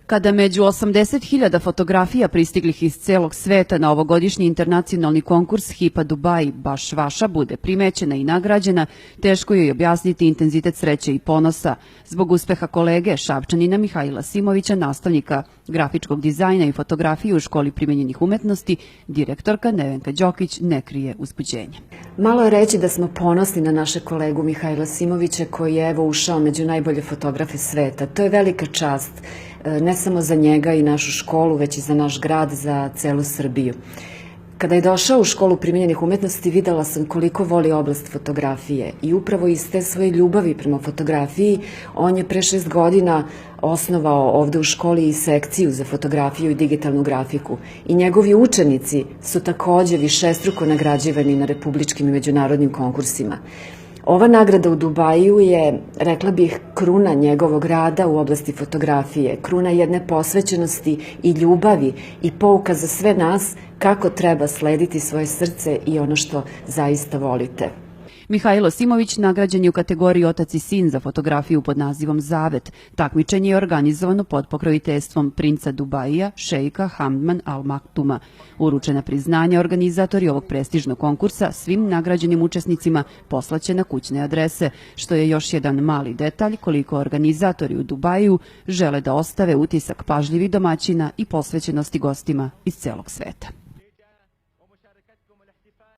Kada među 80.000 fotografija pristiglih iz celog sveta na ovogodišnji internacionalni konkurs Hipa Dubai baš vaša bude primećena i nagrađena, teško je objasniti intenzitet sreće i ponosa. Zbog uspeha kolege Šapčanina Mihajla Simovića, nastavnika grafičkog dizajna i fotografije u Školi primenjenih umetnosti, direktorka Nevenka Đokić ne krije uzbuđenje. Malo je reći da smo ponosni na naše kolegu Mihajla Simovića koji je evo ušao među najbolje fotografe sveta. To je velika čast, ne samo za njega i našu školu, već i za naš grad, za celu Srbiju. Kada je došao u Školu primenjenih umetnosti, videla sam koliko voli oblast fotografije i upravo iz te svoje ljubavi prema fotografiji on je pre 6 godina osnovao ovde u školi i sekciju za fotografiju i digitalnu grafiku. I njegovi učenici su takođe višestruko nagrađivani na republičkim i međunarodnim konkursima. Ova nagrada u Dubaju je, rekla bih, kruna njegovog rada u oblasti fotografije, kruna jedne posvećenosti i ljubavi i pouka za sve nas kako treba slediti svoje srce i ono što zaista volite. Mihajlo Simović nagrađen je u kategoriji Otac i sin za fotografiju pod nazivom Zavet. Takmičenje je organizovano pod pokroviteljstvom princa Dubaija, šejka Hamdan Al Maktuma. Uručena priznanja organizatori ovog prestižnog konkursa svim nagrađenim učesnicima poslaće na kućne adrese, što je još jedan mali detalj koliko organizatori u Dubaju žele da ostave utisak pažljivih domaćina i posvećenosti gostima iz celog sveta.